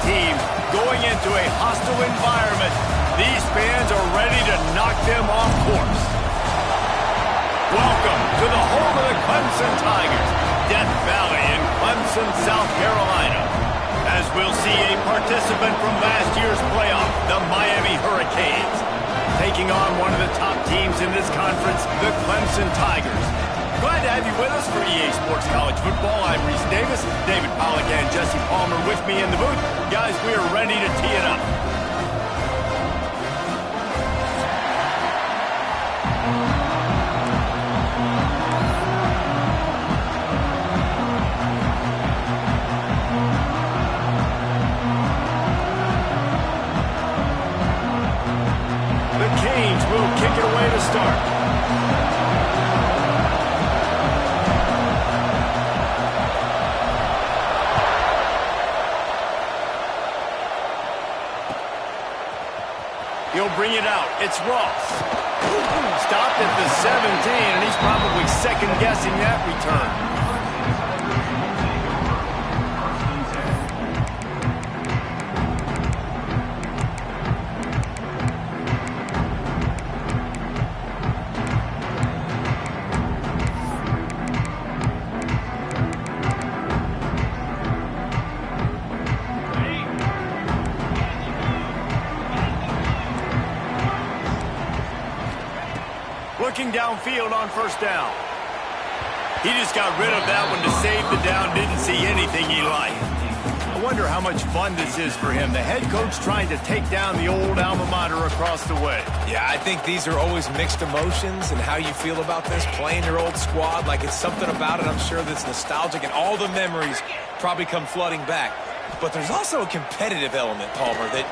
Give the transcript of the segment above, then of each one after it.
team going into a hostile environment. These fans are ready to knock them off course. Welcome to the home of the Clemson Tigers, Death Valley in Clemson, South Carolina. As we'll see a participant from last year's playoff, the Miami Hurricanes, taking on one of the top teams in this conference, the Clemson Tigers. Glad to have you with us for EA Sports College Football. I'm Reese Davis, David Pollack and Jesse Palmer with me in the booth. Guys, we are ready to tee it up. The Canes will kick it away to start. He'll bring it out. It's Ross. Stopped at the 17, and he's probably second-guessing that return. Looking downfield on first down. He just got rid of that one to save the down. Didn't see anything he liked. I wonder how much fun this is for him. The head coach trying to take down the old alma mater across the way. Yeah, I think these are always mixed emotions and how you feel about this, playing your old squad. Like, it's something about it, I'm sure, that's nostalgic, and all the memories probably come flooding back. But there's also a competitive element, Palmer, that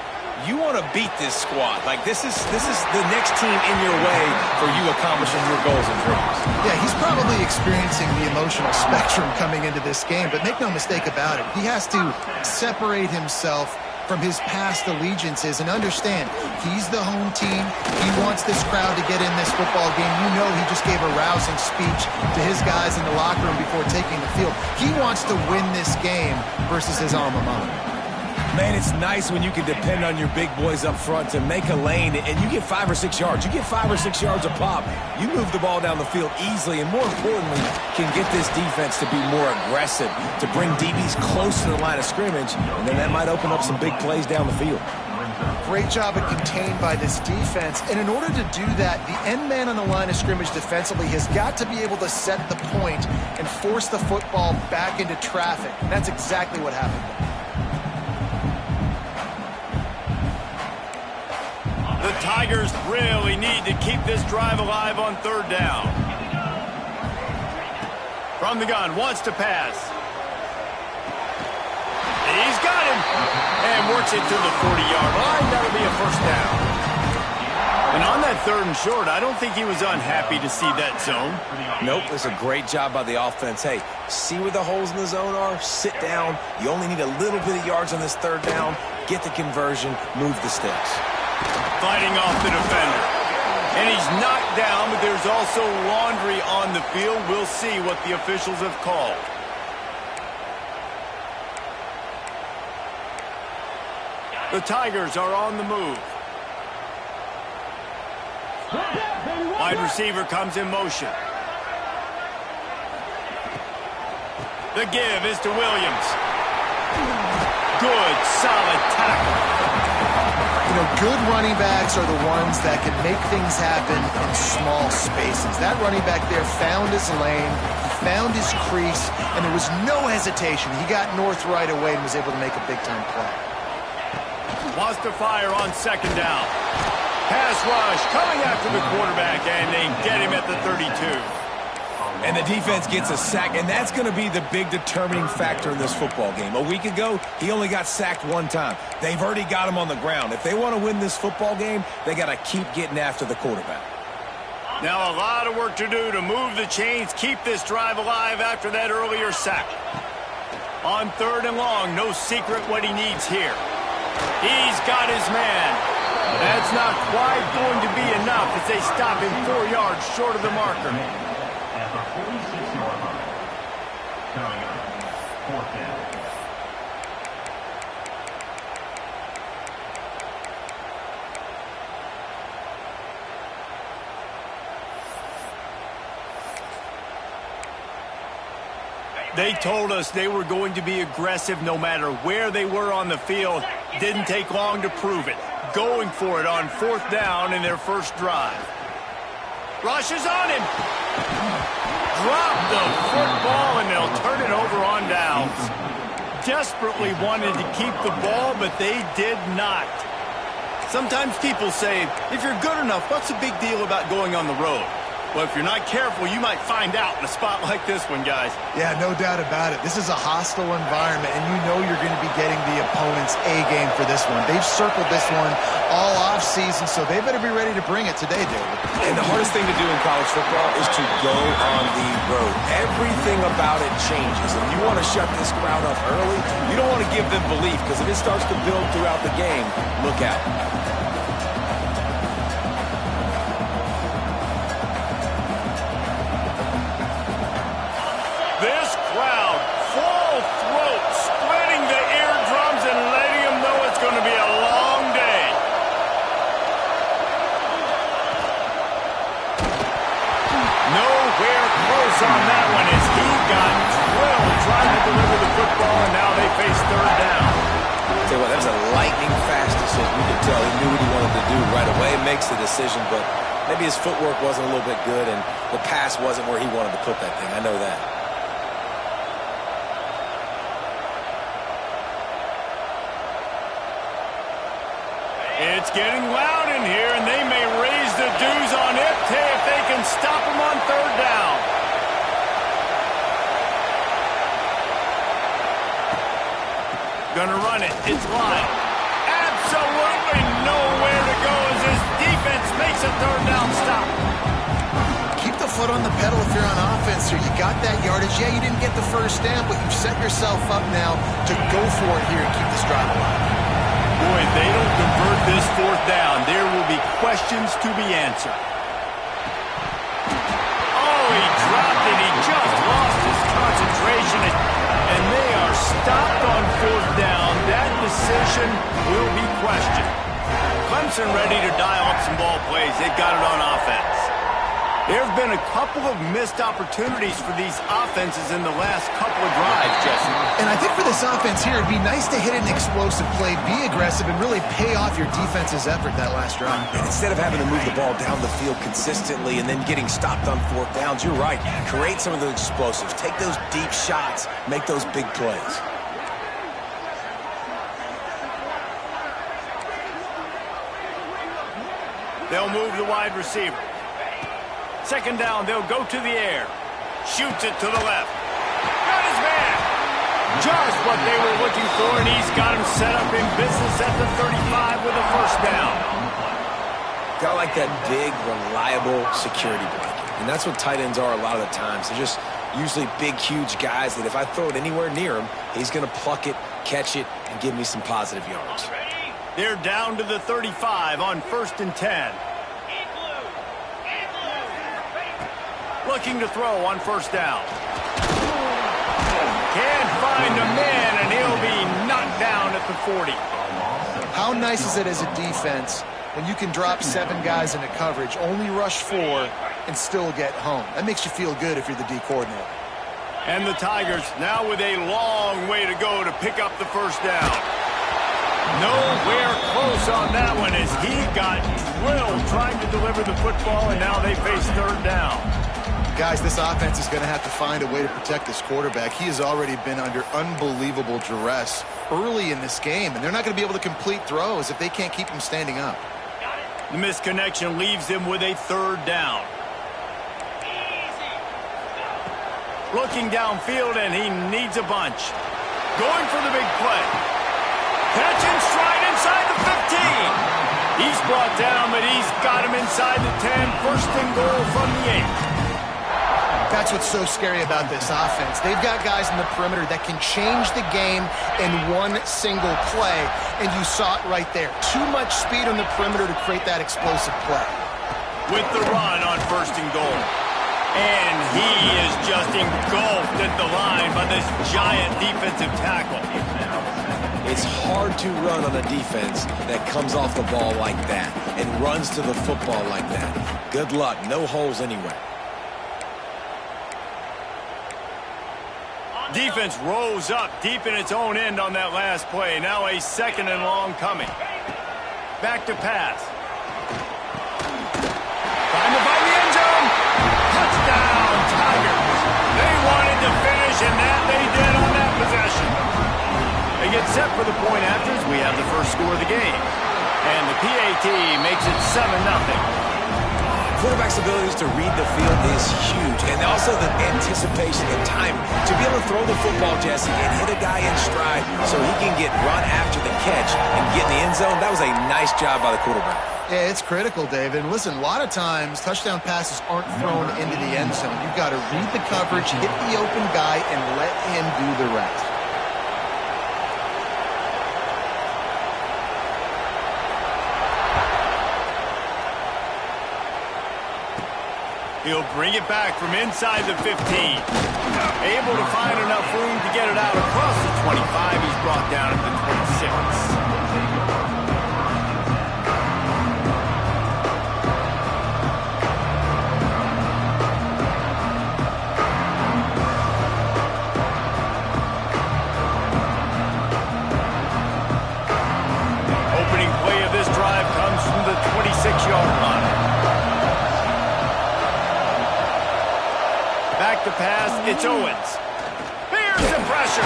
you want to beat this squad. Like, this is the next team in your way for you accomplishing your goals and dreams. Yeah, he's probably experiencing the emotional spectrum coming into this game, but make no mistake about it, he has to separate himself from his past allegiances and understand he's the home team. He wants this crowd to get in this football game. You know, he just gave a rousing speech to his guys in the locker room before taking the field. He wants to win this game versus his alma mater. Man, it's nice when you can depend on your big boys up front to make a lane and you get 5 or 6 yards. You get 5 or 6 yards a pop. You move the ball down the field easily and, more importantly, can get this defense to be more aggressive, to bring DBs close to the line of scrimmage, and then that might open up some big plays down the field. Great job of contained by this defense, and in order to do that, the end man on the line of scrimmage defensively has got to be able to set the point and force the football back into traffic, and that's exactly what happened. The Tigers really need to keep this drive alive on third down. From the gun, wants to pass. He's got him. And works it to the 40-yard line. That'll be a first down. And on that third and short, I don't think he was unhappy to see that zone. Nope, it's a great job by the offense. Hey, see where the holes in the zone are? Sit down. You only need a little bit of yards on this third down. Get the conversion. Move the sticks. Fighting off the defender. And he's knocked down, but there's also laundry on the field. We'll see what the officials have called. The Tigers are on the move. Wide receiver comes in motion. The give is to Williams. Good, solid tackle. You know, good running backs are the ones that can make things happen in small spaces. That running back there found his lane, he found his crease, and there was no hesitation. He got north right away and was able to make a big-time play. Wants to fire on second down. Pass rush coming after the quarterback, and they get him at the 32. And the defense gets a sack, and that's going to be the big determining factor in this football game. A week ago, he only got sacked one time. They've already got him on the ground. If they want to win this football game, they got to keep getting after the quarterback. Now a lot of work to do to move the chains, keep this drive alive after that earlier sack. On third and long, no secret what he needs here. He's got his man. That's not quite going to be enough as they stop him 4 yards short of the marker. They told us they were going to be aggressive no matter where they were on the field. Didn't take long to prove it. Going for it on 4th down in their first drive. Rushes on him. Drop the football, and they'll turn it over on downs. Desperately wanted to keep the ball, but they did not. Sometimes people say, if you're good enough, what's the big deal about going on the road? Well, if you're not careful, you might find out in a spot like this one, guys. Yeah, no doubt about it. This is a hostile environment, and you know you're going to be getting the opponent's A-game for this one. They've circled this one all offseason, so they better be ready to bring it today, David. And the hardest thing to do in college football is to go on the road. Everything about it changes. If you want to shut this crowd up early, you don't want to give them belief, because if it starts to build throughout the game, look out. This crowd, full throat, splitting the eardrums and letting them know it's going to be a long day. Nowhere close on that one as he got drilled trying to deliver the football, and now they face 3rd down. Tell you what, that was a lightning-fast decision. You could tell he knew what he wanted to do right away. Makes the decision, but maybe his footwork wasn't a little bit good, and the pass wasn't where he wanted to put that thing. I know that. It's getting loud in here, and they may raise the dues on it if they can stop them on 3rd down. Gonna run it. It's line. Absolutely nowhere to go as this defense makes a 3rd down stop. Keep the foot on the pedal if you're on offense here. You got that yardage. Yeah, you didn't get the 1st down, but you've set yourself up now to go for it here and keep this drive alive. Boy, if they don't convert this 4th down, there will be questions to be answered. Oh, he dropped it. He just lost his concentration, and they are stopped on 4th down. That decision will be questioned. Clemson ready to dial up some ball plays. They've got it on offense. There have been a couple of missed opportunities for these offenses in the last couple of drives, Jesse. And I think for this offense here, it'd be nice to hit an explosive play, be aggressive, and really pay off your defense's effort that last drive. And instead of having to move the ball down the field consistently and then getting stopped on 4th downs, you're right. Create some of those explosives. Take those deep shots. Make those big plays. They'll move the wide receiver. 2nd down, they'll go to the air. Shoots it to the left. Got his man. Just what they were looking for, and he's got him set up in business at the 35 with a 1st down. Got like that big, reliable security blanket. And that's what tight ends are a lot of the times. They're just usually big, huge guys that if I throw it anywhere near him, he's going to pluck it, catch it, and give me some positive yards. They're down to the 35 on 1st and 10. Looking to throw on 1st down. Can't find a man, and he'll be knocked down at the 40. How nice is it as a defense when you can drop 7 guys into coverage, only rush 4, and still get home? That makes you feel good if you're the D coordinator. And the Tigers now with a long way to go to pick up the 1st down. Nowhere close on that one as he got drilled trying to deliver the football, and now they face 3rd down. Guys, this offense is going to have to find a way to protect this quarterback. He has already been under unbelievable duress early in this game, and they're not going to be able to complete throws if they can't keep him standing up. The misconnection leaves him with a 3rd down. Looking downfield, and he needs a bunch. Going for the big play. Catch in stride inside the 15. He's brought down, but he's got him inside the 10. 1st and goal from the 8. That's what's so scary about this offense. They've got guys in the perimeter that can change the game in one single play, and you saw it right there. Too much speed on the perimeter to create that explosive play. With the run on 1st and goal. And he is just engulfed at the line by this giant defensive tackle. It's hard to run on a defense that comes off the ball like that and runs to the football like that. Good luck. No holes anywhere. Defense rose up deep in its own end on that last play. Now a 2nd and long coming. Back to pass. Trying to find the end zone. Touchdown, Tigers. They wanted to finish, and that they did on that possession. They get set for the point after as we have the first score of the game. And the PAT makes it 7-0. Quarterback's abilities to read the field is huge, and also the anticipation, the time to be able to throw the football, Jesse, and hit a guy in stride so he can get run after the catch and get in the end zone. That was a nice job by the quarterback. Yeah, it's critical, David. And listen, a lot of times touchdown passes aren't thrown into the end zone. You've got to read the coverage, hit the open guy, and let him do the rest. He'll bring it back from inside the 15. Able to find enough room to get it out across the 25. He's brought down at the 26. Opening play of this drive comes from the 26-yard line. Back to pass, it's Owens. Here's the pressure.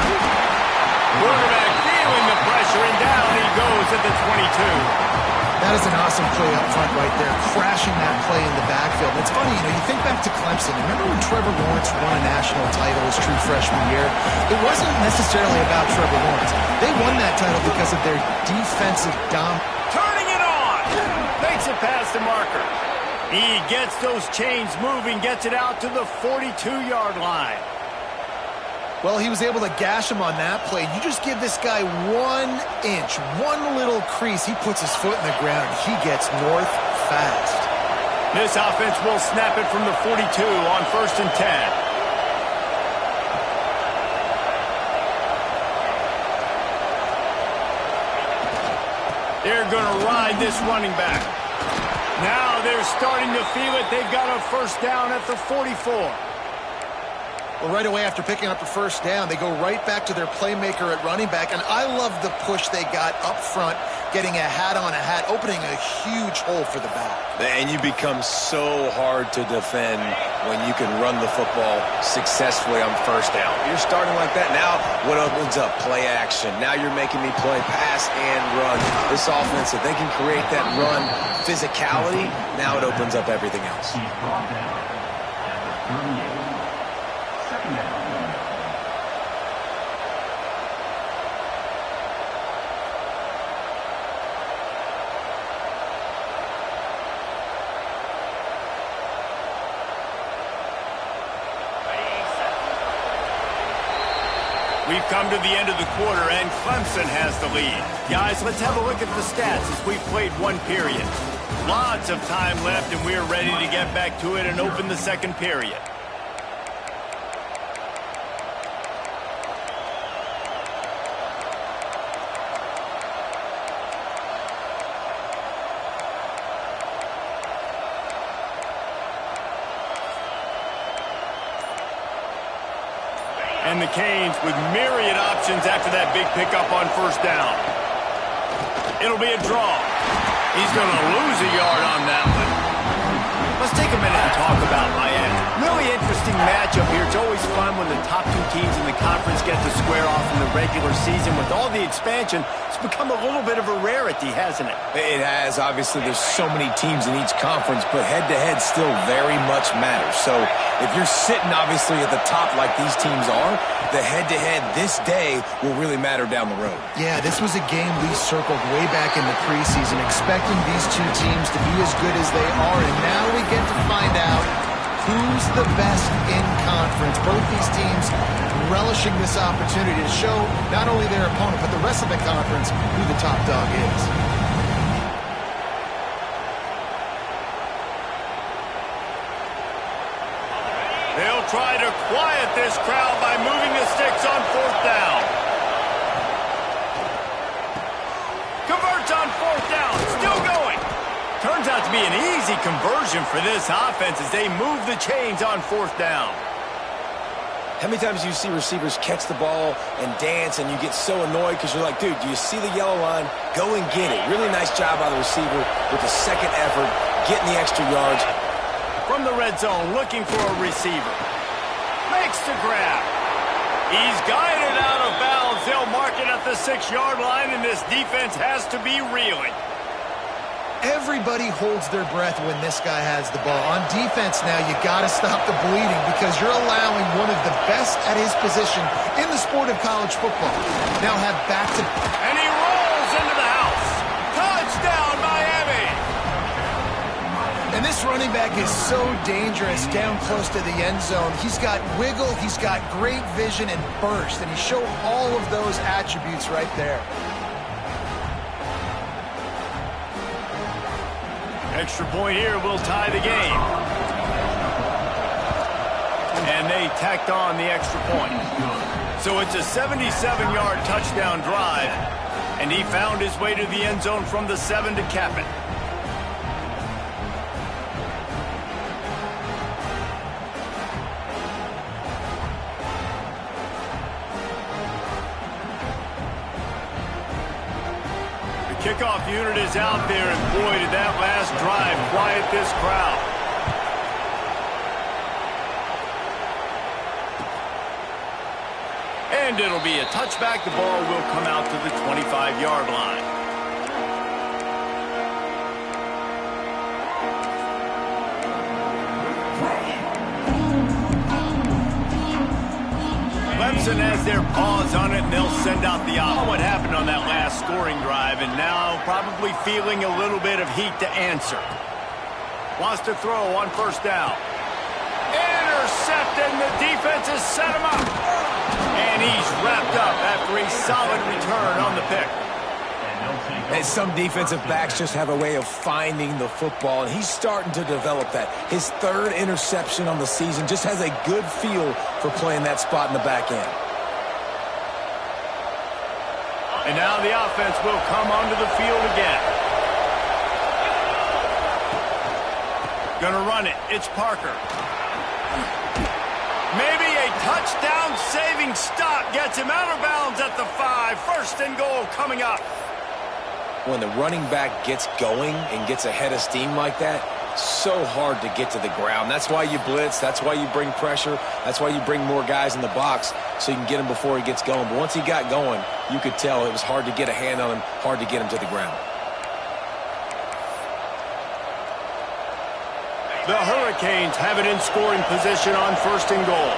Quarterback feeling the pressure, and down he goes at the 22. That is an awesome play up front right there, crashing that play in the backfield. And it's funny, you think back to Clemson. Remember when Trevor Lawrence won a national title his true freshman year? It wasn't necessarily about Trevor Lawrence. They won that title because of their defensive Turning it on! Makes it past the marker. He gets those chains moving, gets it out to the 42-yard line. Well, he was able to gash him on that play. You just give this guy 1 inch, one little crease. He puts his foot in the ground. He gets north fast. This offense will snap it from the 42 on 1st and 10. They're going to ride this running back. Now they're starting to feel it. They've got a first down at the 44. Well, right away after picking up the first down, they go right back to their playmaker at running back. And I love the push they got up front, getting a hat on a hat, opening a huge hole for the back. And you become so hard to defend when you can run the football successfully on first down. You're starting like that. Now what opens up? Play action. Now you're making me play pass and run. This offense, if they can create that run physicality, now it opens up everything else. We've come to the end of the quarter, and Clemson has the lead. Guys, let's have a look at the stats as we've played one period. Lots of time left, and we're ready to get back to it and open the second period. And the Canes with myriad options after that big pickup on first down. It'll be a draw. He's going to lose a yard on that one. Let's take a minute and talk about Miami. Really interesting matchup here. It's always fun when the top two teams in the conference get to square off in the regular season. With all the expansion, it's become a little bit of a rarity, hasn't it? It has. Obviously, there's so many teams in each conference, but head-to-head still very much matters. So if you're sitting, obviously, at the top like these teams are, the head-to-head this day will really matter down the road. Yeah, this was a game we circled way back in the preseason, expecting these two teams to be as good as they are, and now we get to find out who's the best in conference. Both these teams relishing this opportunity to show not only their opponent, but the rest of the conference who the top dog is. They'll try to quiet this crowd by moving the sticks on fourth down. Converts on fourth down. Still going. Turns out to be an easy conversion for this offense as they move the chains on fourth down. How many times do you see receivers catch the ball and dance and you get so annoyed because you're like, dude, do you see the yellow line? Go and get it. Really nice job by the receiver with the second effort, getting the extra yards. From the red zone, looking for a receiver. Makes the grab. He's guided out of bounds. They'll mark it at the 6-yard line, and this defense has to be reeling. Everybody holds their breath when this guy has the ball. On defense now, you got to stop the bleeding because you're allowing one of the best at his position in the sport of college football. Now have back to... And he rolls into the house. Touchdown, Miami! And this running back is so dangerous down close to the end zone. He's got wiggle, he's got great vision and burst, and he showed all of those attributes right there. Extra point here will tie the game. And they tacked on the extra point. So it's a 77-yard touchdown drive. And he found his way to the end zone from the 7 to cap it. Kickoff unit is out there, and boy, did that last drive quiet this crowd. And it'll be a touchback. The ball will come out to the 25-yard line. Clemson has their paws on it, and they'll send out the offense. What happened on that last scoring drive, and now probably feeling a little bit of heat to answer. Wants to throw on first down. Intercepted, and the defense has set him up. And he's wrapped up after a solid return on the pick. And some defensive backs just have a way of finding the football, and he's starting to develop that. His 3rd interception on the season, just has a good feel for playing that spot in the back end. And now the offense will come onto the field again. Gonna run it. It's Parker. Maybe a touchdown-saving stop gets him out of bounds at the 5. First and goal coming up. When the running back gets going and gets ahead of steam like that, so hard to get to the ground. That's why you blitz. That's why you bring pressure. That's why you bring more guys in the box so you can get him before he gets going. But once he got going, you could tell it was hard to get a hand on him, hard to get him to the ground. The Hurricanes have it in scoring position on first and goal.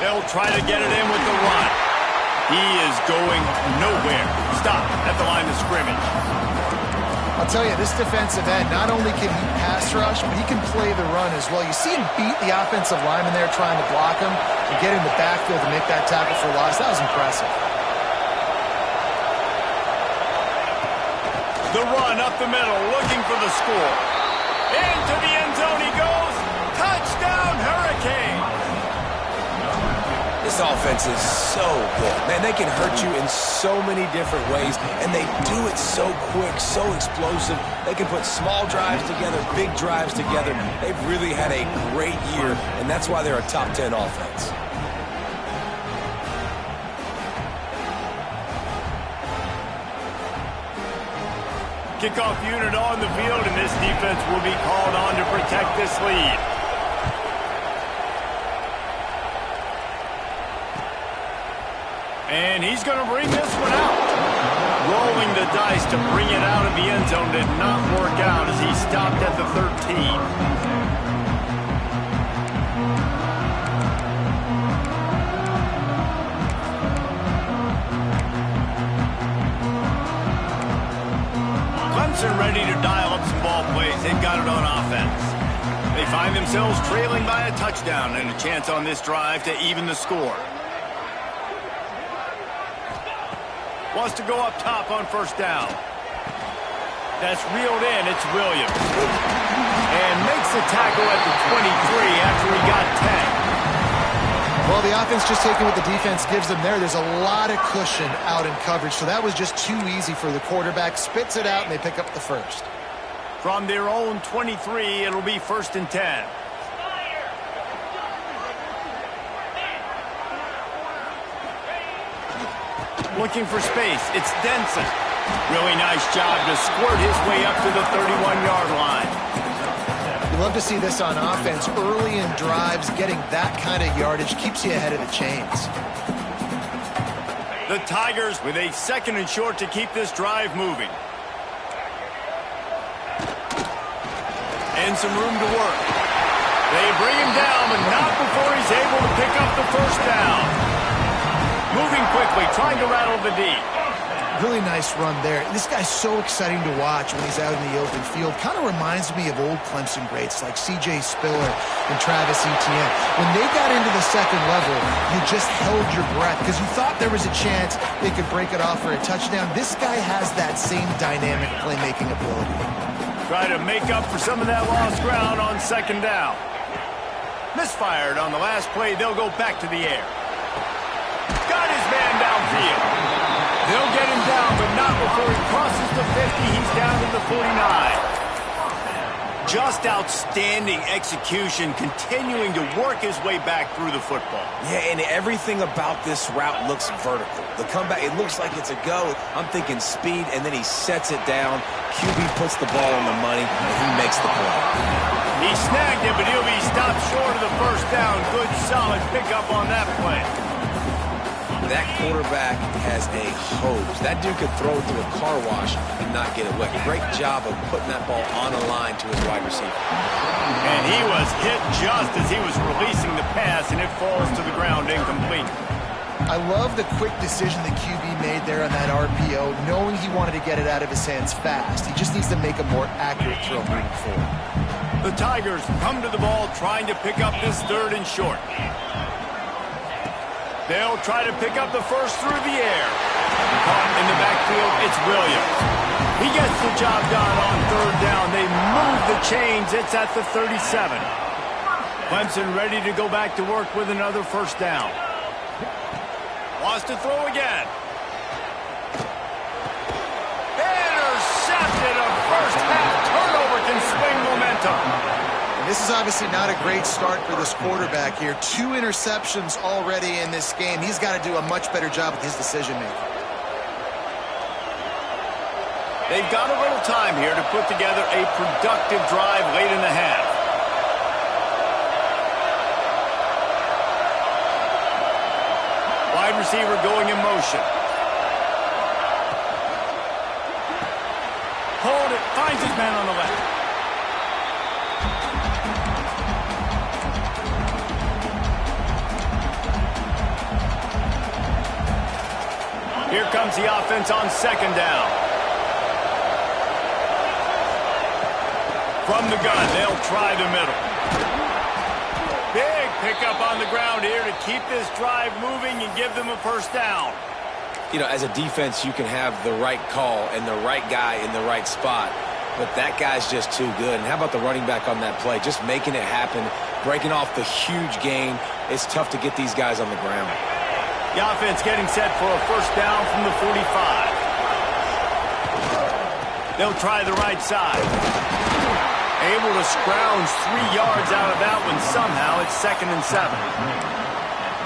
They'll try to get it in with the run. He is going nowhere. Stop at the line of scrimmage. I'll tell you, this defensive end, not only can he pass rush, but he can play the run as well. You see him beat the offensive lineman there trying to block him and get in the backfield to make that tackle for loss. That was impressive. The run up the middle, looking for the score. Into the end zone he goes. Touchdown, Hurricane. This offense is so good. Man, they can hurt you in so many different ways, and they do it so quick, so explosive. They can put small drives together, big drives together. They've really had a great year, and that's why they're a top 10 offense. Kickoff unit on the field, and this defense will be called on to protect this lead. And he's going to bring this one out. Rolling the dice to bring it out of the end zone did not work out as he stopped at the 13. Clemson ready to dial up some ball plays. They've got it on offense. They find themselves trailing by a touchdown and a chance on this drive to even the score. Wants to go up top on first down. That's reeled in. It's Williams. And makes the tackle at the 23 after he got 10. Well, the offense just taking what the defense gives them there. There's a lot of cushion out in coverage, so that was just too easy for the quarterback. Spits it out, and they pick up the first. From their own 23, it'll be first and 10. Looking for space. It's Denson. Really nice job to squirt his way up to the 31-yard line. You love to see this on offense. Early in drives, getting that kind of yardage keeps you ahead of the chains. The Tigers with a 2nd and short to keep this drive moving. And some room to work. They bring him down, but not before he's able to pick up the first down. Moving quickly, trying to rattle the D. Really nice run there. This guy's so exciting to watch when he's out in the open field. Kind of reminds me of old Clemson greats like C.J. Spiller and Travis Etienne. When they got into the 2nd level, you just held your breath because you thought there was a chance they could break it off for a touchdown. This guy has that same dynamic playmaking ability. Try to make up for some of that lost ground on 2nd down. Misfired on the last play. They'll go back to the air. Got his man downfield. They'll get him down, but not before he crosses the 50. He's down to the 49. Just outstanding execution, continuing to work his way back through the football. Yeah, and everything about this route looks vertical. The comeback, it looks like it's a go. I'm thinking speed, and then he sets it down. QB puts the ball on the money, and he makes the play. He snagged it, but he'll be stopped short of the first down. Good, solid pickup on that play. That quarterback has a hose. That dude could throw it through a car wash and not get it wet. Great job of putting that ball on a line to his wide receiver. And he was hit just as he was releasing the pass, and it falls to the ground incomplete. I love the quick decision the QB made there on that RPO, knowing he wanted to get it out of his hands fast. He just needs to make a more accurate throw moving forward. The Tigers come to the ball trying to pick up this 3rd and short. They'll try to pick up the first through the air. Caught in the backfield, it's Williams. He gets the job done on 3rd down. They move the chains. It's at the 37. Clemson ready to go back to work with another first down. Wants to throw again. Intercepted. A first half turnover can swing momentum. This is obviously not a great start for this quarterback here. 2 interceptions already in this game. He's got to do a much better job with his decision-making. They've got a little time here to put together a productive drive late in the half. Wide receiver going in motion. Hold it. Finds his man on the left. Here comes the offense on 2nd down. From the gun, they'll try the middle. Big pickup on the ground here to keep this drive moving and give them a first down. You know, as a defense, you can have the right call and the right guy in the right spot, but that guy's just too good. And how about the running back on that play? Just making it happen, breaking off the huge gain. It's tough to get these guys on the ground. The offense getting set for a first down from the 45. They'll try the right side. Able to scrounge 3 yards out of that one somehow. It's 2nd and 7.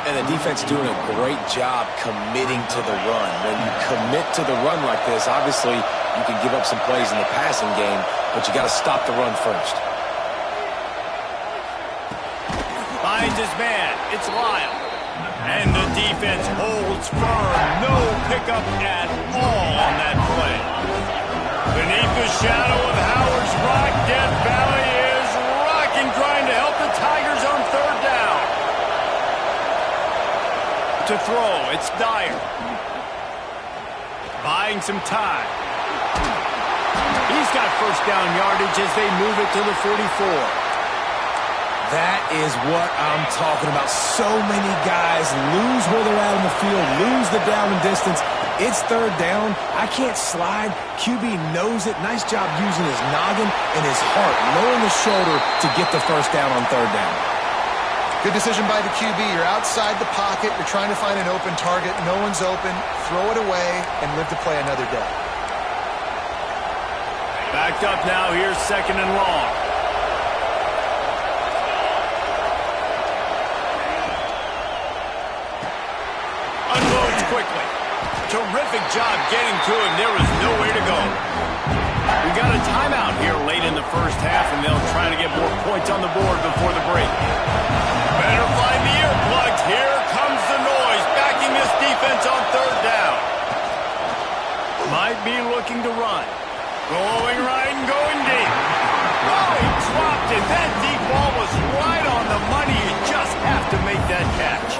And the defense doing a great job committing to the run. When you commit to the run like this, obviously you can give up some plays in the passing game, but you got to stop the run first. Finds his man. It's Lyle. And the defense holds firm. No pickup at all on that play. Beneath the shadow of Howard's Rock, Death Valley is rocking, trying to help the Tigers on 3rd down. To throw, it's Dyer. Buying some time. He's got first down yardage as they move it to the 44. That is what I'm talking about. So many guys lose where they're at on the field, lose the down and distance. It's 3rd down. I can't slide. QB knows it. Nice job using his noggin and his heart, lowering the shoulder to get the first down on 3rd down. Good decision by the QB. You're outside the pocket. You're trying to find an open target. No one's open. Throw it away and live to play another day. Backed up now. Here's 2nd and long. Unload backwards quickly. Terrific job getting to him. There was nowhere to go. We got a timeout here late in the first half, and they'll try to get more points on the board before the break. Better find the earplugs. Here comes the noise, backing this defense on third down. Might be looking to run. Going right and going deep. Oh, he dropped it. That deep ball was right on the money. You just have to make that catch.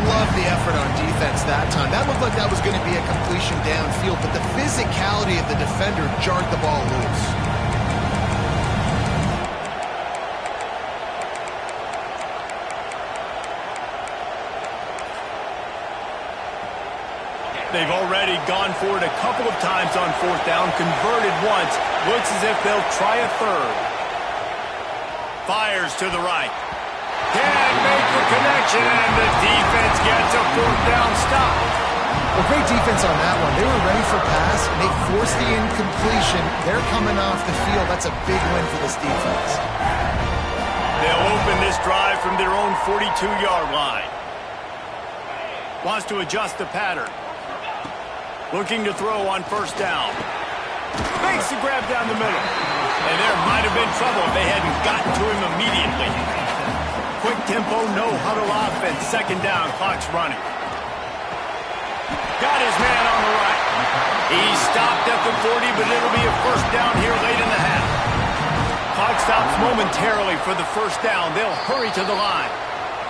Love the effort on defense that time. That looked like that was going to be a completion downfield, but the physicality of the defender jarred the ball loose. They've already gone for it a couple of times on fourth down, converted once. Looks as if they'll try a third. Fires to the right. Can't make the connection, and the defense gets a fourth down stop. Well, great defense on that one. They were ready for pass, and they forced the incompletion. They're coming off the field. That's a big win for this defense. They'll open this drive from their own 42-yard line. Wants to adjust the pattern. Looking to throw on first down. Makes the grab down the middle. And there might have been trouble if they hadn't gotten to him immediately. Quick tempo, no huddle offense. Second down, clock's running. Got his man on the right. He stopped at the 40, but it'll be a first down here late in the half. Clock stops momentarily for the first down. They'll hurry to the line.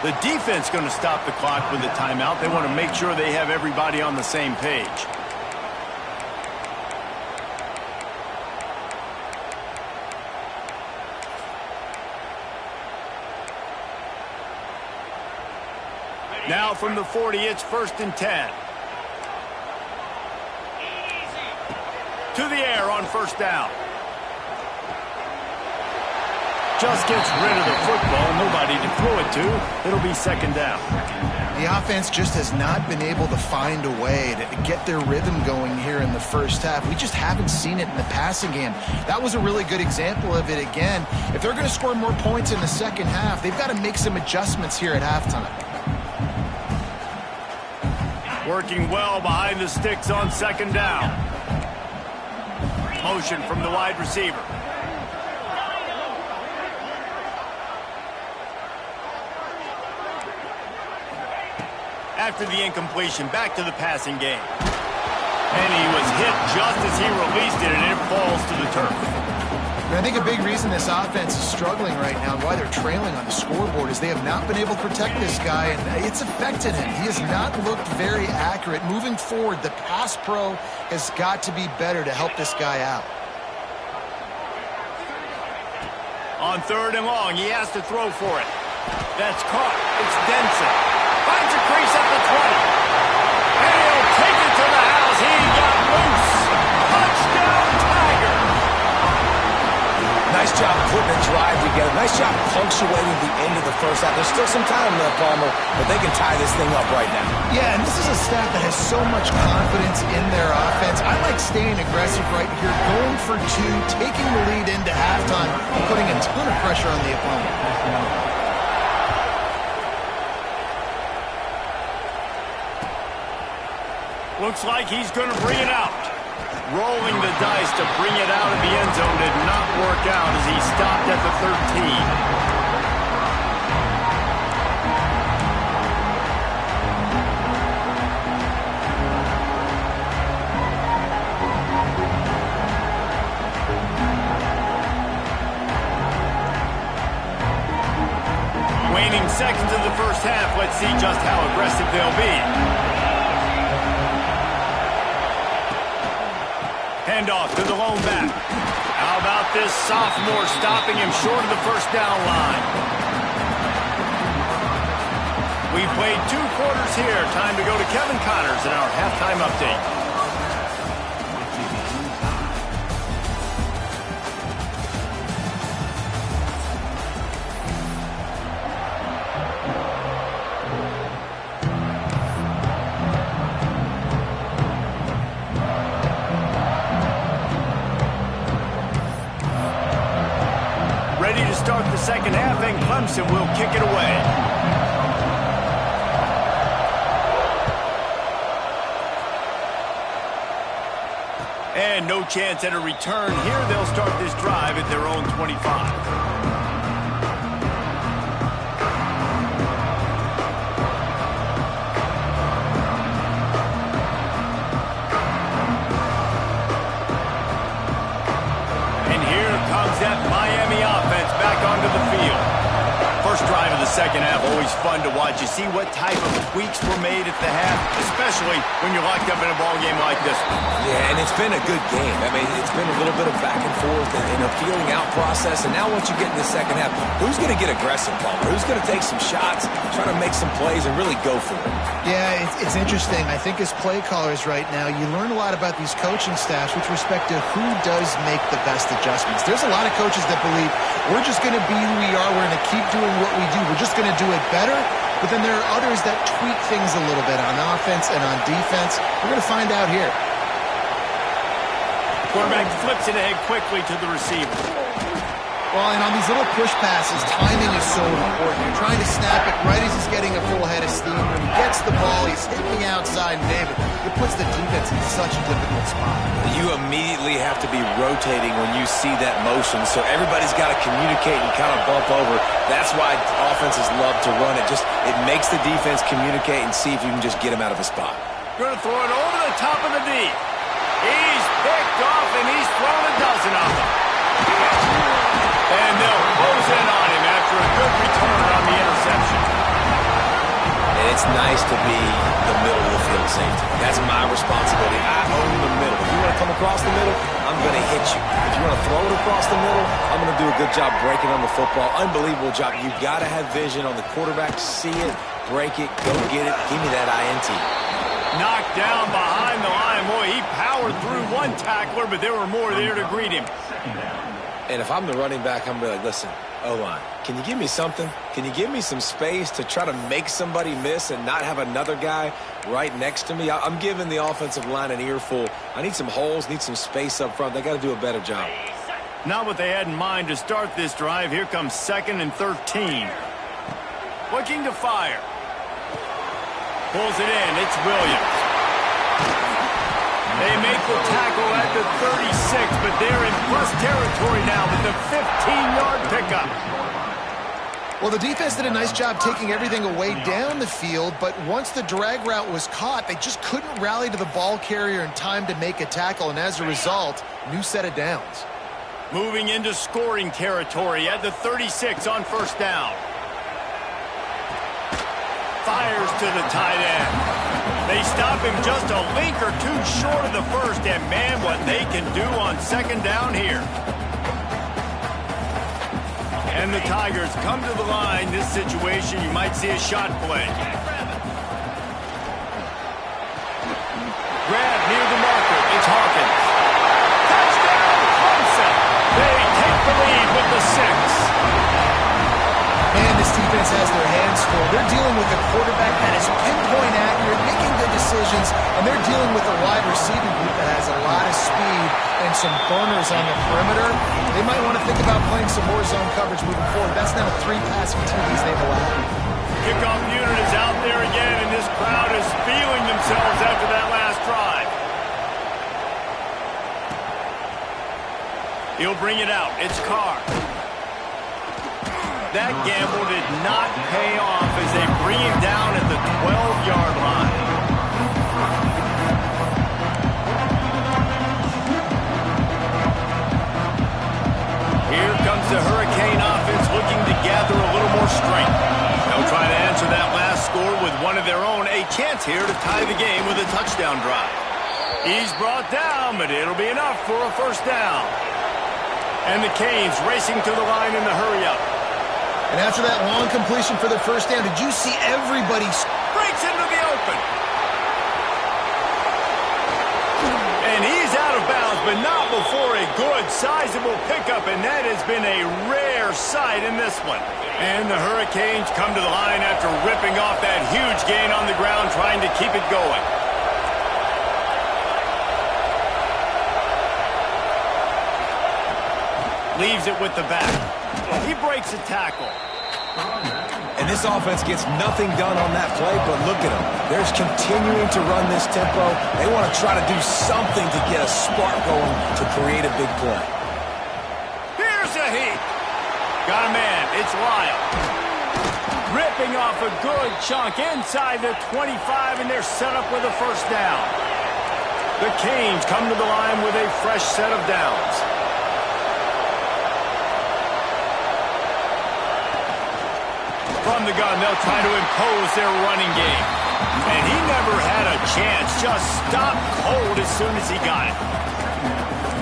The defense going to stop the clock with the timeout. They want to make sure they have everybody on the same page. Now from the 40, it's 1st and 10. To the air on first down. Just gets rid of the football. Nobody to throw it to. It'll be second down. The offense just has not been able to find a way to get their rhythm going here in the first half. We just haven't seen it in the passing game. That was a really good example of it again. If they're going to score more points in the second half, they've got to make some adjustments here at halftime. Working well behind the sticks on second down. Motion from the wide receiver. After the incompletion, back to the passing game. And he was hit just as he released it, and it falls to the turf. I think a big reason this offense is struggling right now and why they're trailing on the scoreboard is they have not been able to protect this guy, and it's affected him. He has not looked very accurate. Moving forward, the pass pro has got to be better to help this guy out. On third and long, he has to throw for it. That's caught. It's Denson. Finds a crease at the 20. And he'll take it to the house. He got loose. Touchdown, Tiger. Nice job putting a drive together. Nice job punctuating the end of the first half. There's still some time left, Palmer, but they can tie this thing up right now. Yeah, and this is a staff that has so much confidence in their offense. I like staying aggressive right here, going for two, taking the lead into halftime, and putting a ton of pressure on the opponent. Looks like he's going to bring it out. Rolling the dice to bring it out of the end zone did not work out as he stopped at the 13. Waning seconds of the first half. Let's see just how aggressive they'll be. Handoff to the lone back. How about this sophomore stopping him short of the first down line? We've played 2 quarters here. Time to go to Kevin Connors in our halftime update. Ready to start the second half, and Clemson will kick it away. And no chance at a return here. They'll start this drive at their own 25. That Miami offense back onto the field. First drive of the second half, always fun to watch. You see what type of tweaks were made at the half, especially when you're locked up in a ball game like this one. Yeah, and it's been a good game. I mean, it's been a little bit of back and forth and a feeling out process. And now once you get in the second half, who's going to get aggressive, Palmer? Who's going to take some shots, try to make some plays, and really go for it? Yeah, it's interesting. I think as play callers right now, you learn a lot about these coaching staffs with respect to who does make the best adjustments. There's a lot of coaches that believe we're just going to be who we are. We're going to keep doing what we do. We're just going to do it better. But then there are others that tweak things a little bit on offense and on defense. We're going to find out here. Quarterback flips it ahead quickly to the receiver. Well, and on these little push passes, timing is so important. You're trying to snap it right as he's getting a full head of steam. When he gets the ball, he's hitting the outside, and David, it puts the defense in such a difficult spot. You immediately have to be rotating when you see that motion, so everybody's got to communicate and kind of bump over. That's why offenses love to run it. It makes the defense communicate and see if you can just get him out of a spot. Going to throw it over the top of the D. He's picked off, and he's thrown a dozen of them. And they'll close in on him after a good return on the interception. And it's nice to be the middle of the field safety. That's my responsibility. I own the middle. If you want to come across the middle, I'm going to hit you. If you want to throw it across the middle, I'm going to do a good job breaking on the football. Unbelievable job. You've got to have vision on the quarterback. See it, break it, go get it. Give me that INT. Knocked down behind the line. Boy, he powered through one tackler, but there were more there to greet him. And if I'm the running back, I'm going to be like, listen, O-line, can you give me something? Can you give me some space to try to make somebody miss and not have another guy right next to me? I'm giving the offensive line an earful. I need some holes, need some space up front. They got to do a better job. Not what they had in mind to start this drive. Here comes 2nd and 13. Looking to fire. Pulls it in. It's Williams. They make the tackle at the 36, but they're in plus territory now with the 15-yard pickup. Well, the defense did a nice job taking everything away down the field, but once the drag route was caught, they just couldn't rally to the ball carrier in time to make a tackle, and as a result, new set of downs. Moving into scoring territory at the 36 on first down. Fires to the tight end. They stop him just a link or two short of the first, and man, what they can do on second down here. And the Tigers come to the line. This situation, you might see a shot play. Grab near the marker. It's Hawkins. Touchdown, Clemson. They take the lead with the 6. Man, this defense has their hands full. They're dealing with a quarterback that is pinpoint accurate, making good decisions, and they're dealing with a wide receiving group that has a lot of speed and some burners on the perimeter. They might want to think about playing some more zone coverage moving forward. That's now 3 passing TDs they've allowed. Kickoff unit is out there again, and this crowd is feeling themselves after that last drive. He'll bring it out. It's Carr. That gamble did not pay off as they bring him down at the 12-yard line. Here comes the Hurricane offense looking to gather a little more strength. They'll try to answer that last score with one of their own. A chance here to tie the game with a touchdown drive. He's brought down, but it'll be enough for a first down. And the Canes racing to the line in the hurry-up. And after that long completion for the first down, did you see everybody breaks into the open? And he's out of bounds, but not before a good, sizable pickup, and that has been a rare sight in this one. And the Hurricanes come to the line after ripping off that huge gain on the ground, trying to keep it going. Leaves it with the back. He breaks a tackle. And this offense gets nothing done on that play, but look at them. They're continuing to run this tempo. They want to try to do something to get a spark going to create a big play. Here's a heat. Got a man. It's Lyle. Ripping off a good chunk inside the 25, and they're set up with a first down. The Canes come to the line with a fresh set of downs. From the gun, they'll try to impose their running game. And he never had a chance. Just stopped cold as soon as he got it.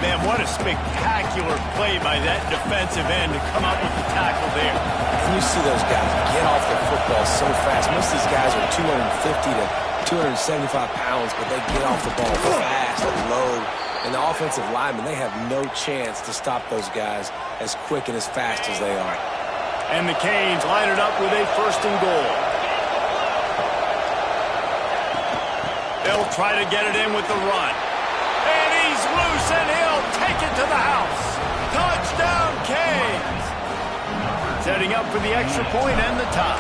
Man, what a spectacular play by that defensive end to come up with the tackle there. And you see those guys get off the football so fast. Most of these guys are 250 to 275 pounds, but they get off the ball fast and low. And the offensive linemen, they have no chance to stop those guys as quick and as fast as they are. And the Canes line it up with a first and goal. They'll try to get it in with the run. And he's loose, and he'll take it to the house. Touchdown, Canes! Setting up for the extra point and the top.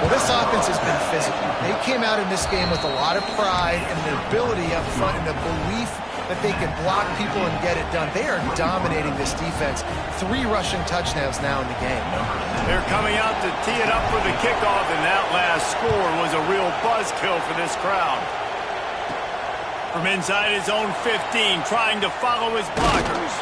Well, this offense has been physical. They came out in this game with a lot of pride and the ability up front and the belief that they can block people and get it done. They are dominating this defense. 3 rushing touchdowns now in the game. They're coming out to tee it up for the kickoff, and that last score was a real buzzkill for this crowd. From inside his own 15, trying to follow his blockers.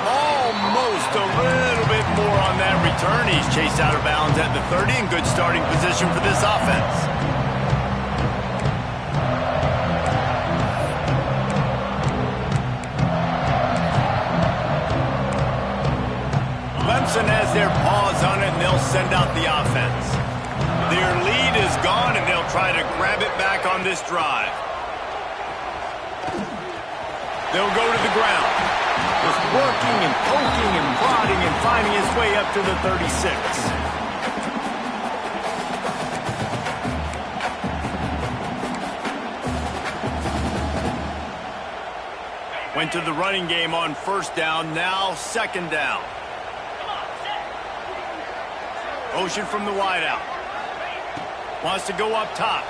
Almost a little bit more on that return. He's chased out of bounds at the 30 in good starting position for this offense. Clemson has their paws on it, and they'll send out the offense. Their lead is gone, and they'll try to grab it back on this drive. They'll go to the ground. Just working and poking and prodding and finding his way up to the 36. Went to the running game on first down, now second down. Motion from the wideout. Wants to go up top.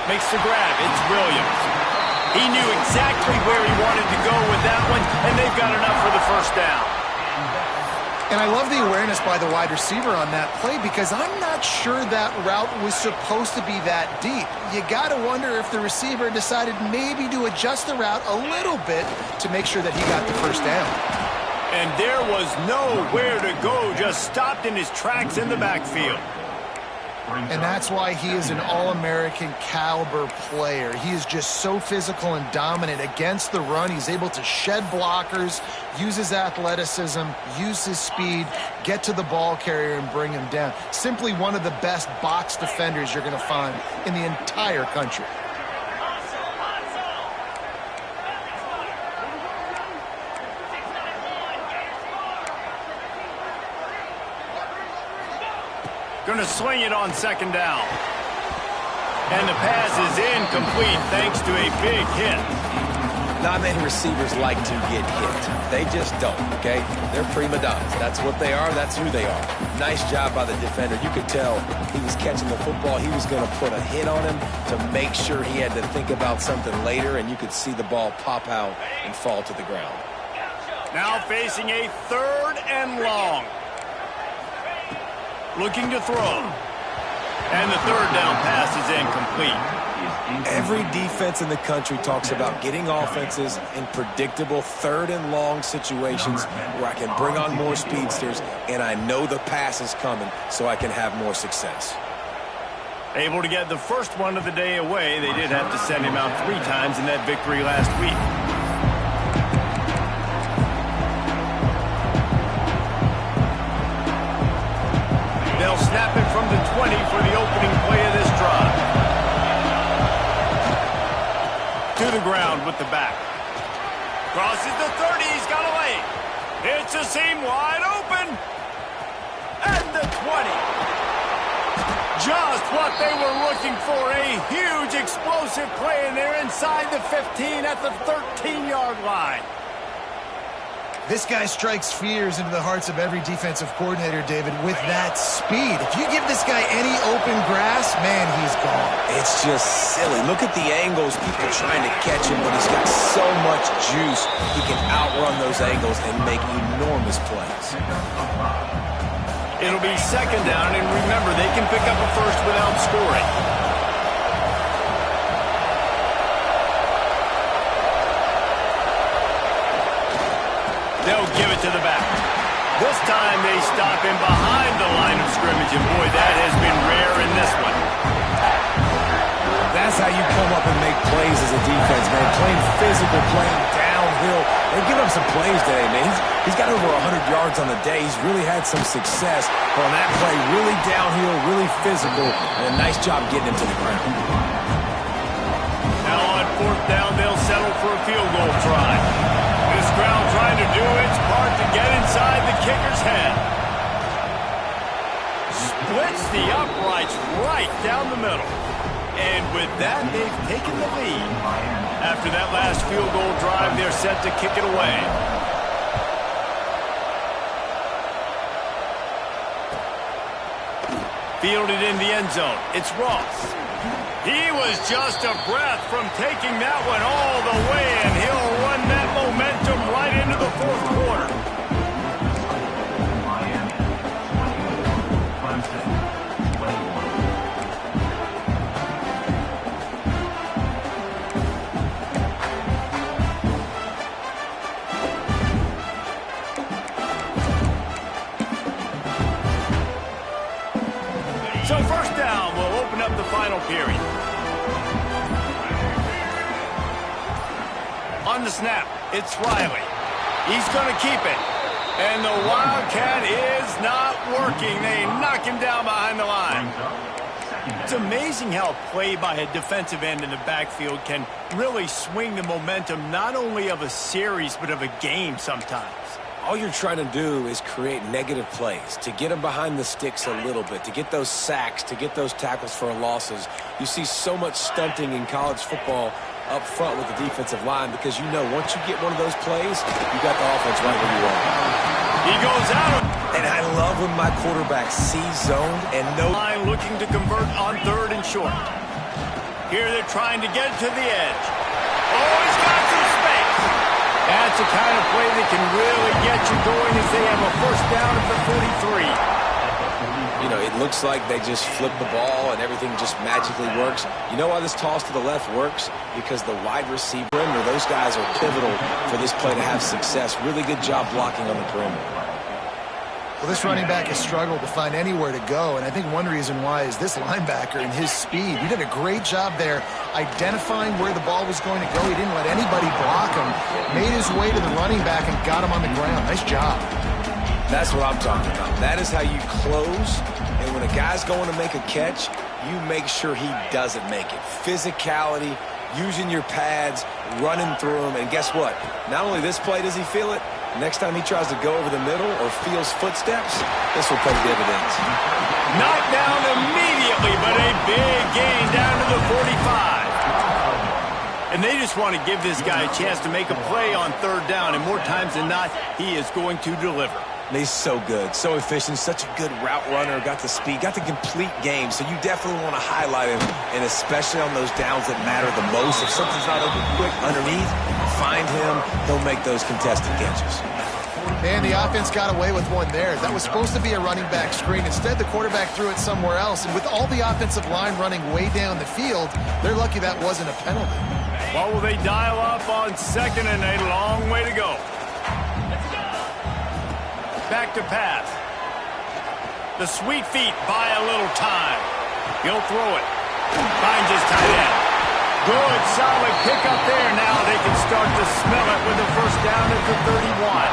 Makes the grab. It's Williams. He knew exactly where he wanted to go with that one, and they've got enough for the first down. And I love the awareness by the wide receiver on that play because I'm not sure that route was supposed to be that deep. You got to wonder if the receiver decided maybe to adjust the route a little bit to make sure that he got the first down. And there was nowhere to go, just stopped in his tracks in the backfield. And that's why he is an All-American caliber player. He is just so physical and dominant against the run. He's able to shed blockers, use his athleticism, use his speed, get to the ball carrier and bring him down. Simply one of the best box defenders you're going to find in the entire country. Going to swing it on second down. And the pass is incomplete thanks to a big hit. Not many receivers like to get hit. They just don't, okay? They're prima donnas. That's what they are. That's who they are. Nice job by the defender. You could tell he was catching the football. He was going to put a hit on him to make sure he had to think about something later, and you could see the ball pop out and fall to the ground. Now facing a third and long. Looking to throw. And the third down pass is incomplete. Every defense in the country talks about getting offenses in predictable third and long situations where I can bring on more speedsters and I know the pass is coming so I can have more success. Able to get the first one of the day away. They did have to send him out 3 times in that victory last week. They'll snap it from the 20 for the opening play of this drive. To the ground with the back. Crosses the 30, he's got a lane. It's a seam wide open. And the 20. Just what they were looking for, a huge explosive play, and they're inside the 15 at the 13-yard line. This guy strikes fears into the hearts of every defensive coordinator, David, with that speed. If you give this guy any open grass, man, he's gone. It's just silly. Look at the angles, people trying to catch him, but he's got so much juice. He can outrun those angles and make enormous plays. It'll be second down, and remember, they can pick up a first without scoring. They'll give it to the back. This time they stop him behind the line of scrimmage, and boy, that has been rare in this one. That's how you come up and make plays as a defense, man. Playing physical, playing downhill. They've given up some plays today, man. He's got over 100 yards on the day. He's really had some success. But on that play, really downhill, really physical, and a nice job getting him to the ground. Now on fourth down, they'll settle for a field goal try. This crowd trying to do its part to get inside the kicker's head. Splits the uprights right down the middle. And with that, they've taken the lead. After that last field goal drive, they're set to kick it away. Fielded in the end zone. It's Ross. He was just a breath from taking that one all the way, and he'll run that momentum right into the fourth quarter. So first down will open up the final period. On the snap, it's Riley. He's going to keep it. And the Wildcat is not working. They knock him down behind the line. It's amazing how a play by a defensive end in the backfield can really swing the momentum not only of a series but of a game sometimes. All you're trying to do is create negative plays, to get them behind the sticks a little bit, to get those sacks, to get those tackles for losses. You see so much stunting in college football up front with the defensive line because you know once you get one of those plays, you got the offense right where you want. He goes out. And I love when my quarterback sees zoned and no Line looking to convert on third and short. Here they're trying to get to the edge. Oh, he's got some space. That's the kind of play that can really get you going as they have a first down at the 43. You know, it looks like they just flip the ball and everything just magically works. You know why this toss to the left works? Because the wide receiver, those guys are pivotal for this play to have success. Really good job blocking on the perimeter. Well, this running back has struggled to find anywhere to go, and I think one reason why is this linebacker and his speed. He did a great job there identifying where the ball was going to go. He didn't let anybody block him, made his way to the running back and got him on the ground. Nice job. That's what I'm talking about. That is how you close, and when a guy's going to make a catch, you make sure he doesn't make it. Physicality, using your pads, running through them, and guess what? Not only this play does he feel it, next time he tries to go over the middle or feels footsteps, this will pay dividends. Knocked down immediately, but a big gain down to the 45. And they just want to give this guy a chance to make a play on third down, and more times than not, he is going to deliver. And he's so good, so efficient, such a good route runner, got the speed, got the complete game, so you definitely want to highlight him, and especially on those downs that matter the most. If something's not open quick underneath, find him, he'll make those contested catches. Man, the offense got away with one there. That was supposed to be a running back screen. Instead, the quarterback threw it somewhere else, and with all the offensive line running way down the field, they're lucky that wasn't a penalty. Well, will they dial up on second and a long way to go? Back to pass. The sweet feet buy a little time. He'll throw it. Finds his tight end. Good, solid pickup there. Now they can start to smell it with the first down at the 31.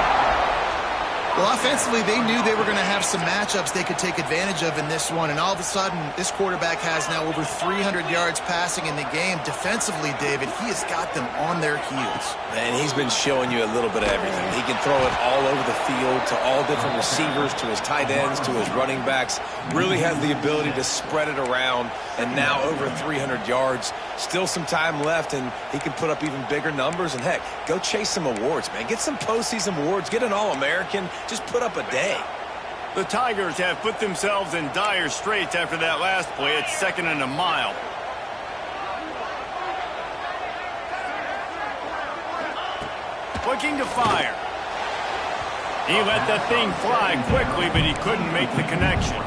Well, offensively, they knew they were going to have some matchups they could take advantage of in this one, and all of a sudden, this quarterback has now over 300 yards passing in the game. Defensively, David, he has got them on their heels. And he's been showing you a little bit of everything. He can throw it all over the field to all different receivers, to his tight ends, to his running backs. Really has the ability to spread it around, and now over 300 yards. Still some time left, and he can put up even bigger numbers. And, heck, go chase some awards, man. Get some postseason awards. Get an All-American. Just put up a day. The Tigers have put themselves in dire straits after that last play. It's 2nd and a mile. Looking to fire. He let that thing fly quickly, but he couldn't make the connection.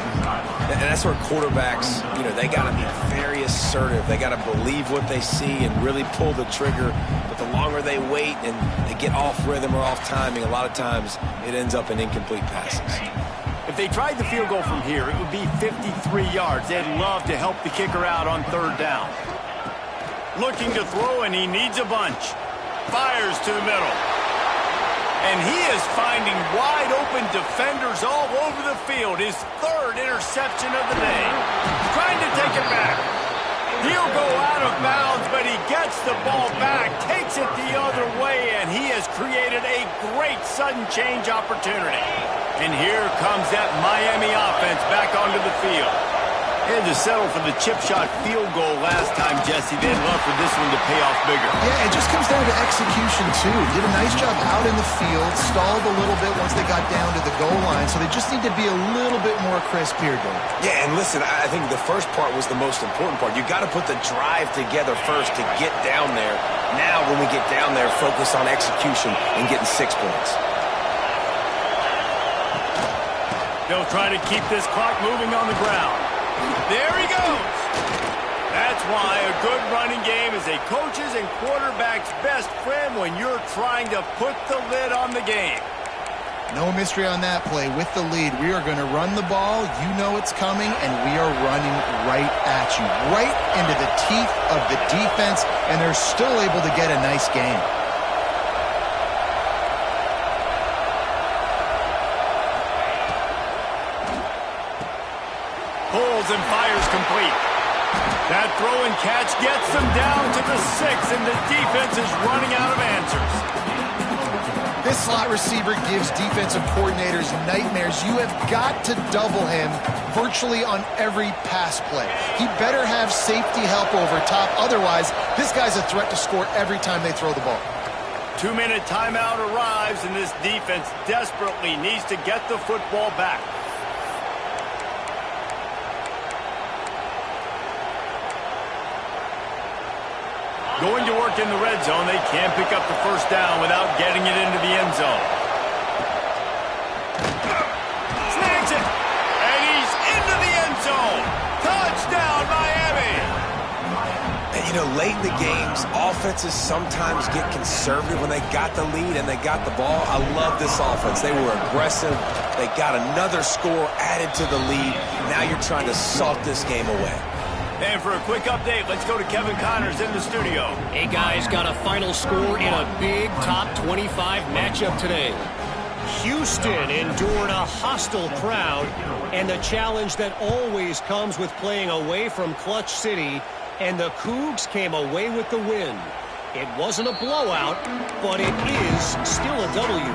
And that's where quarterbacks, they got to be very assertive. They got to believe what they see and really pull the trigger. But the longer they wait and they get off rhythm or off timing, a lot of times it ends up in incomplete passes. If they tried the field goal from here, it would be 53 yards. They'd love to help the kicker out on 3rd down. Looking to throw, and he needs a bunch. Fires to the middle. And he is finding wide-open defenders all over the field. His 3rd interception of the day. Trying to take it back. He'll go out of bounds, but he gets the ball back, takes it the other way, and he has created a great sudden change opportunity. And here comes that Miami offense back onto the field. They had to settle for the chip shot field goal last time, Jesse. They'd love for this one to pay off bigger. Yeah, it just comes down to execution, too. Did a nice job out in the field, stalled a little bit once they got down to the goal line, so they just need to be a little bit more crisp here, Dave. Yeah, and listen, I think the first part was the most important part. You got to put the drive together first to get down there. Now, when we get down there, focus on execution and getting 6 points. They'll try to keep this clock moving on the ground. There he goes. That's why a good running game is a coach's and quarterback's best friend when you're trying to put the lid on the game. No mystery on that play. With the lead, we are going to run the ball. You know it's coming, and we are running right at you, right into the teeth of the defense, and they're still able to get a nice game. Pulls and fires complete. That throw and catch gets them down to the 6, and the defense is running out of answers. This slot receiver gives defensive coordinators nightmares. You have got to double him virtually on every pass play. He better have safety help over top. Otherwise, this guy's a threat to score every time they throw the ball. 2-minute timeout arrives, and this defense desperately needs to get the football back. Going to work in the red zone. They can't pick up the 1st down without getting it into the end zone. Snags it. And he's into the end zone. Touchdown, Miami. And, late in the games, offenses sometimes get conservative when they got the lead and they got the ball. I love this offense. They were aggressive. They got another score added to the lead. Now you're trying to salt this game away. And for a quick update, let's go to Kevin Connors in the studio. Hey, guys, got a final score in a big top 25 matchup today. Houston endured a hostile crowd and the challenge that always comes with playing away from Clutch City, and the Cougs came away with the win. It wasn't a blowout, but it is still a W.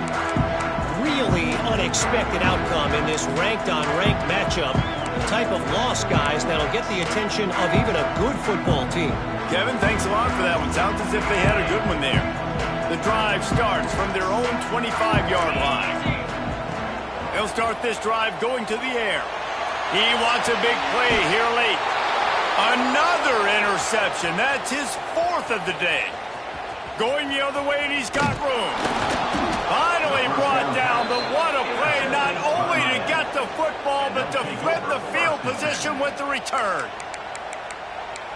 Really unexpected outcome in this ranked-on-ranked matchup. The type of loss, guys, that'll get the attention of even a good football team. Kevin, thanks a lot for that one. Sounds as if they had a good one there. The drive starts from their own 25-yard line. They'll start this drive going to the air. He wants a big play here late. Another interception. That's his 4th of the day. Going the other way, and he's got room. Finally brought down, but what a play, not only to get the football, but to flip the field position with the return.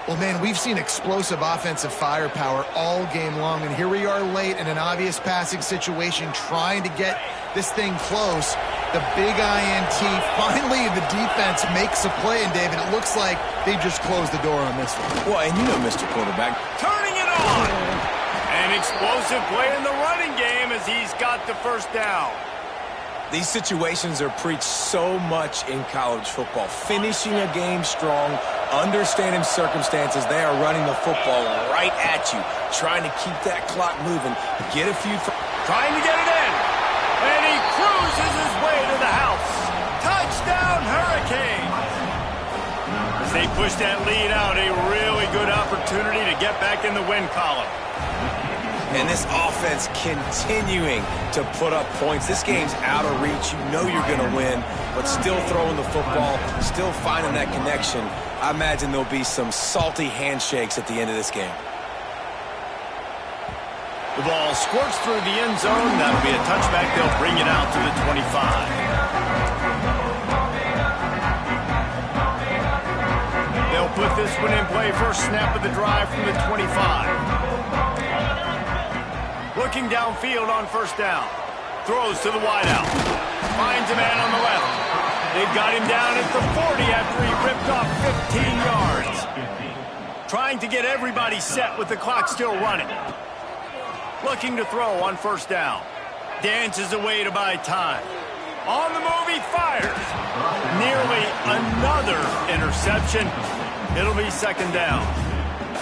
Well, man, we've seen explosive offensive firepower all game long, and here we are late in an obvious passing situation trying to get this thing close. The big INT, finally the defense makes a play, and David, it looks like they just closed the door on this one. Well, and Mr. Quarterback. Turning it on. An explosive play in the running game as he's got the 1st down. These situations are preached so much in college football. Finishing a game strong, understanding circumstances. They are running the football right at you, trying to keep that clock moving. Get a few... Trying to get it in. And he cruises his way to the house. Touchdown, Hurricanes. As they push that lead out, a really good opportunity opportunity to get back in the win column. And this offense continuing to put up points. This game's out of reach. You know you're going to win, but still throwing the football, still finding that connection. I imagine there'll be some salty handshakes at the end of this game. The ball squirts through the end zone. That'll be a touchback. They'll bring it out to the 25. They'll put this one in play. First snap of the drive from the 25. Looking downfield on first down. Throws to the wideout. Finds a man on the left. They've got him down at the 40 after he ripped off 15 yards. Trying to get everybody set with the clock still running. Looking to throw on first down. Dances away to buy time. On the move, he fires. Nearly another interception. It'll be second down.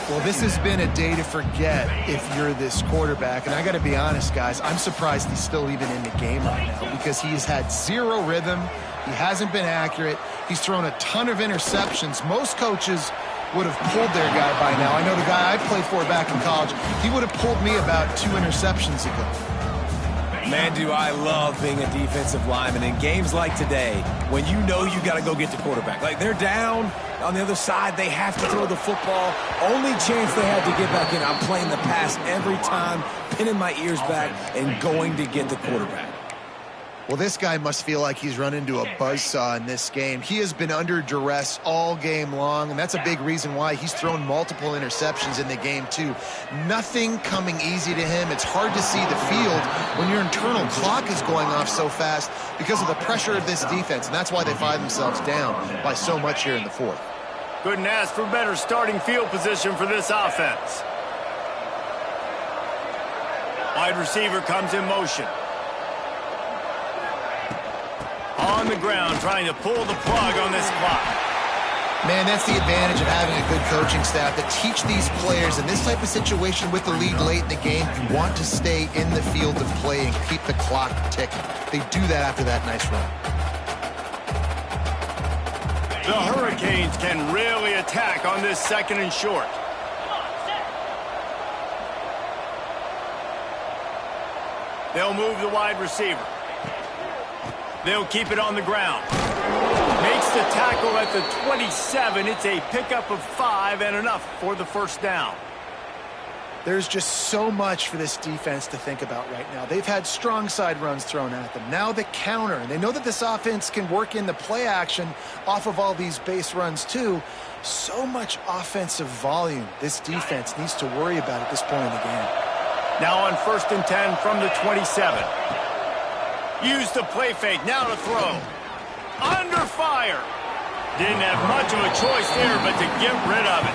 Well, this has been a day to forget if you're this quarterback. And I got to be honest, guys, I'm surprised he's still even in the game right now because he has had zero rhythm. He hasn't been accurate. He's thrown a ton of interceptions. Most coaches would have pulled their guy by now. I know the guy I played for back in college, he would have pulled me about 2 interceptions ago. Man, do I love being a defensive lineman in games like today when you know you got to go get the quarterback. Like, they're down on the other side. They have to throw the football. Only chance they had to get back in. I'm playing the pass every time, pinning my ears back, and going to get the quarterback. Well, this guy must feel like he's run into a buzzsaw in this game. He has been under duress all game long, and that's a big reason why he's thrown multiple interceptions in the game, too. Nothing coming easy to him. It's hard to see the field when your internal clock is going off so fast because of the pressure of this defense, and that's why they find themselves down by so much here in the fourth. Couldn't ask for better starting field position for this offense. Wide receiver comes in motion. On the ground, trying to pull the plug on this clock. Man, that's the advantage of having a good coaching staff to teach these players in this type of situation with the lead late in the game. You want to stay in the field of play and keep the clock ticking. They do that after that nice run. The Hurricanes can really attack on this second and short. They'll move the wide receiver. They'll keep it on the ground. Makes the tackle at the 27. It's a pickup of 5 and enough for the first down. There's just so much for this defense to think about right now. They've had strong side runs thrown at them. Now the counter. And they know that this offense can work in the play action off of all these base runs too. So much offensive volume this defense needs to worry about at this point in the game. Now on 1st and 10 from the 27. Use the play fake, now to throw. Under fire. Didn't have much of a choice there, but to get rid of it.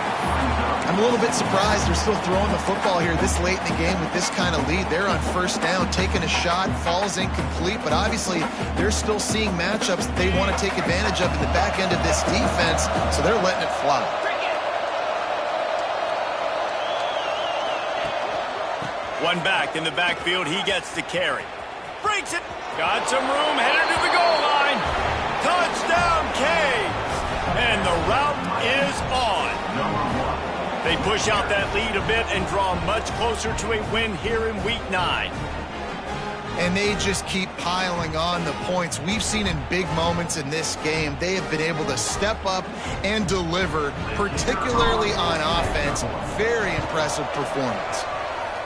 I'm a little bit surprised they're still throwing the football here this late in the game with this kind of lead. They're on first down, taking a shot, falls incomplete, but obviously they're still seeing matchups that they want to take advantage of in the back end of this defense, so they're letting it fly. One back in the backfield, he gets the carry. Breaks it. Got some room, headed to the goal line. Touchdown, Canes. And the route is on. They push out that lead a bit and draw much closer to a win here in Week 9. And they just keep piling on the points. We've seen in big moments in this game, they have been able to step up and deliver, particularly on offense. Very impressive performance.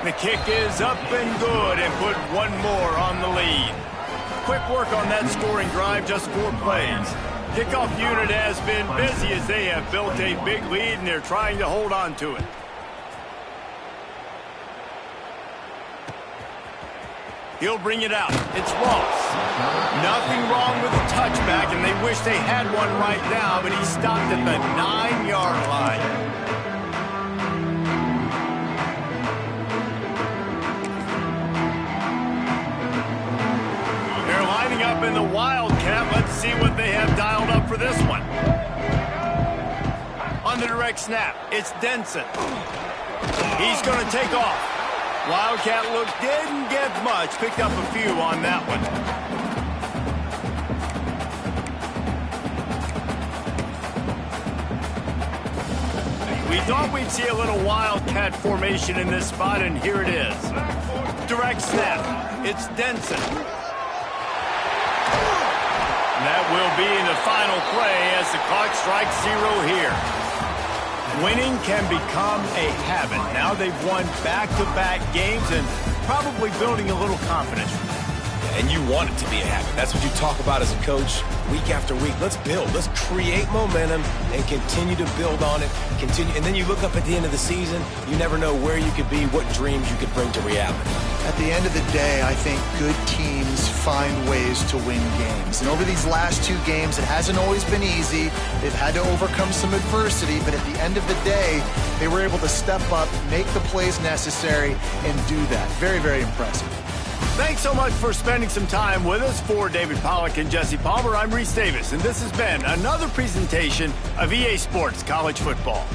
The kick is up and good and put one more on the lead. Quick work on that scoring drive, just 4 plays. Kickoff unit has been busy as they have built a big lead and they're trying to hold on to it. He'll bring it out. It's Ross. Nothing wrong with the touchback, and they wish they had one right now, but he stopped at the 9-yard line. Up in the Wildcat. Let's see what they have dialed up for this one. On the direct snap, it's Denson. He's going to take off. Wildcat look didn't get much. Picked up a few on that one. We Thought we'd see a little wildcat formation in this spot, and here it is. Direct snap. It's Denson. And that will be the final play as the clock strikes 0 here. Winning can become a habit. Now they've won back-to-back games and probably building a little confidence. And you want it to be a habit. That's what you talk about as a coach week after week. Let's build. Let's create momentum and continue to build on it. Continue, and then you look up at the end of the season, you never know where you could be, what dreams you could bring to reality. At the end of the day, I think good teams find ways to win games. And over these last 2 games, it hasn't always been easy. They've had to overcome some adversity, but at the end of the day, they were able to step up, make the plays necessary, and do that. Very, very impressive. Thanks so much for spending some time with us. For David Pollack and Jesse Palmer, I'm Reese Davis, and this has been another presentation of EA Sports College Football.